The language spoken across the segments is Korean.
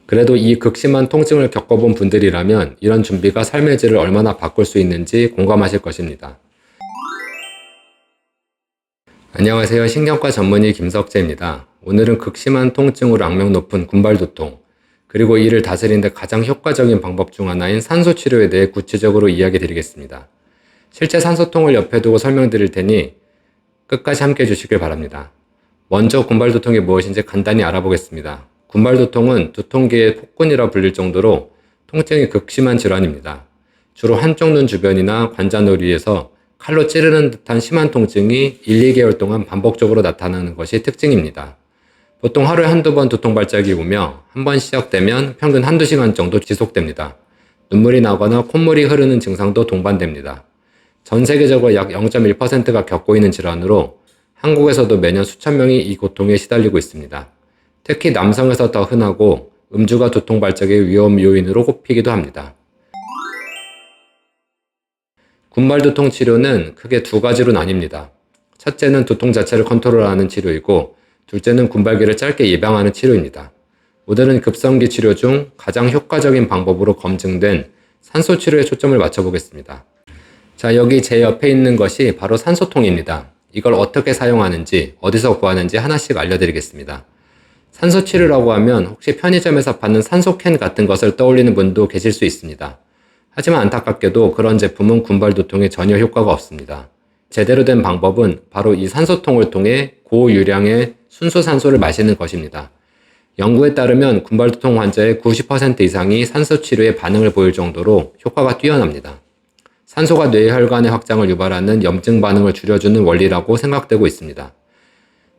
그래도 이 극심한 통증을 겪어본 분들이라면 이런 준비가 삶의 질을 얼마나 바꿀 수 있는지 공감하실 것입니다. 안녕하세요. 신경과 전문의 김석재입니다. 오늘은 극심한 통증으로 악명 높은 군발두통, 그리고 이를 다스리는 데 가장 효과적인 방법 중 하나인 산소치료에 대해 구체적으로 이야기 드리겠습니다. 실제 산소통을 옆에 두고 설명드릴 테니 끝까지 함께 해주시길 바랍니다. 먼저 군발두통이 무엇인지 간단히 알아보겠습니다. 군발두통은 두통계의 폭군이라 불릴 정도로 통증이 극심한 질환입니다. 주로 한쪽 눈 주변이나 관자놀이에서 칼로 찌르는 듯한 심한 통증이 1, 2개월 동안 반복적으로 나타나는 것이 특징입니다. 보통 하루에 한두 번 두통 발작이 오며 한 번 시작되면 평균 한두 시간 정도 지속됩니다. 눈물이 나거나 콧물이 흐르는 증상도 동반됩니다. 전 세계적으로 약 0.1%가 겪고 있는 질환으로 한국에서도 매년 수천 명이 이 고통에 시달리고 있습니다. 특히 남성에서 더 흔하고 음주가 두통 발작의 위험 요인으로 꼽히기도 합니다. 군발두통 치료는 크게 두 가지로 나뉩니다. 첫째는 두통 자체를 컨트롤하는 치료이고, 둘째는 군발기를 짧게 예방하는 치료입니다. 오늘은 급성기 치료 중 가장 효과적인 방법으로 검증된 산소 치료에 초점을 맞춰보겠습니다. 자, 여기 제 옆에 있는 것이 바로 산소통입니다. 이걸 어떻게 사용하는지, 어디서 구하는지 하나씩 알려드리겠습니다. 산소 치료라고 하면 혹시 편의점에서 파는 산소캔 같은 것을 떠올리는 분도 계실 수 있습니다. 하지만 안타깝게도 그런 제품은 군발두통에 전혀 효과가 없습니다. 제대로 된 방법은 바로 이 산소통을 통해 고유량의 순수 산소를 마시는 것입니다. 연구에 따르면 군발두통 환자의 90% 이상이 산소 치료에 반응을 보일 정도로 효과가 뛰어납니다. 산소가 뇌혈관의 확장을 유발하는 염증 반응을 줄여주는 원리라고 생각되고 있습니다.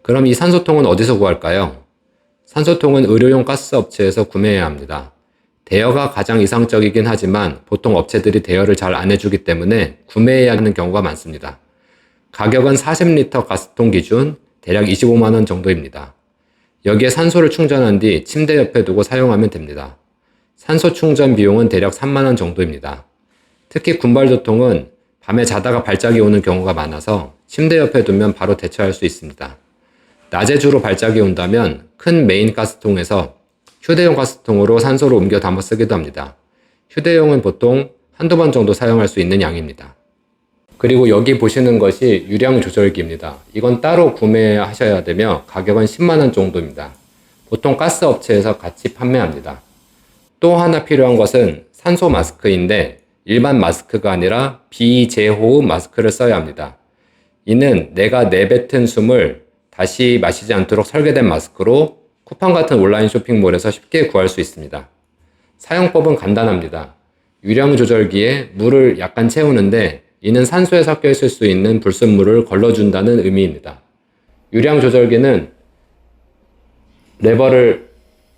그럼 이 산소통은 어디서 구할까요? 산소통은 의료용 가스 업체에서 구매해야 합니다. 대여가 가장 이상적이긴 하지만 보통 업체들이 대여를 잘 안 해주기 때문에 구매해야 하는 경우가 많습니다. 가격은 40리터 가스통 기준 대략 25만원 정도입니다. 여기에 산소를 충전한 뒤 침대 옆에 두고 사용하면 됩니다. 산소 충전 비용은 대략 3만원 정도입니다. 특히 군발두통은 밤에 자다가 발작이 오는 경우가 많아서 침대 옆에 두면 바로 대처할 수 있습니다. 낮에 주로 발작이 온다면 큰 메인 가스통에서 휴대용 가스통으로 산소를 옮겨 담아 쓰기도 합니다. 휴대용은 보통 한두 번 정도 사용할 수 있는 양입니다. 그리고 여기 보시는 것이 유량 조절기입니다. 이건 따로 구매하셔야 되며 가격은 10만원 정도입니다. 보통 가스 업체에서 같이 판매합니다. 또 하나 필요한 것은 산소 마스크인데 일반 마스크가 아니라 비재호흡 마스크를 써야 합니다. 이는 내가 내뱉은 숨을 다시 마시지 않도록 설계된 마스크로 쿠팡 같은 온라인 쇼핑몰에서 쉽게 구할 수 있습니다. 사용법은 간단합니다. 유량 조절기에 물을 약간 채우는데 이는 산소에 섞여 있을 수 있는 불순물을 걸러준다는 의미입니다. 유량 조절기는 레버를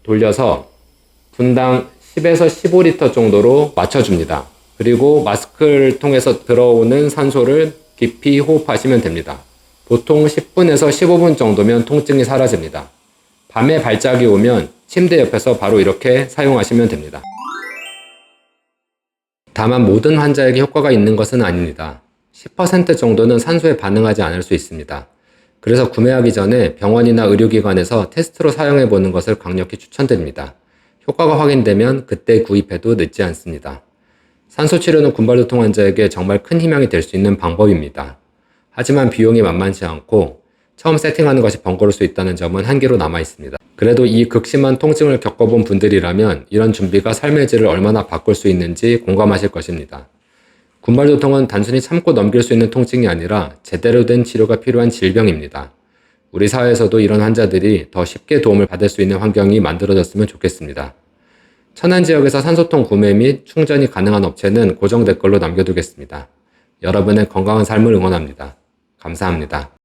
돌려서 분당 10에서 15리터 정도로 맞춰줍니다. 그리고 마스크를 통해서 들어오는 산소를 깊이 호흡하시면 됩니다. 보통 10분에서 15분 정도면 통증이 사라집니다. 밤에 발작이 오면 침대 옆에서 바로 이렇게 사용하시면 됩니다. 다만 모든 환자에게 효과가 있는 것은 아닙니다. 10% 정도는 산소에 반응하지 않을 수 있습니다. 그래서 구매하기 전에 병원이나 의료기관에서 테스트로 사용해 보는 것을 강력히 추천드립니다. 효과가 확인되면 그때 구입해도 늦지 않습니다. 산소치료는 군발두통 환자에게 정말 큰 희망이 될 수 있는 방법입니다. 하지만 비용이 만만치 않고 처음 세팅하는 것이 번거로울 수 있다는 점은 한계로 남아 있습니다. 그래도 이 극심한 통증을 겪어본 분들이라면 이런 준비가 삶의 질을 얼마나 바꿀 수 있는지 공감하실 것입니다. 군발두통은 단순히 참고 넘길 수 있는 통증이 아니라 제대로 된 치료가 필요한 질병입니다. 우리 사회에서도 이런 환자들이 더 쉽게 도움을 받을 수 있는 환경이 만들어졌으면 좋겠습니다. 천안 지역에서 산소통 구매 및 충전이 가능한 업체는 고정 댓글로 남겨두겠습니다. 여러분의 건강한 삶을 응원합니다. 감사합니다.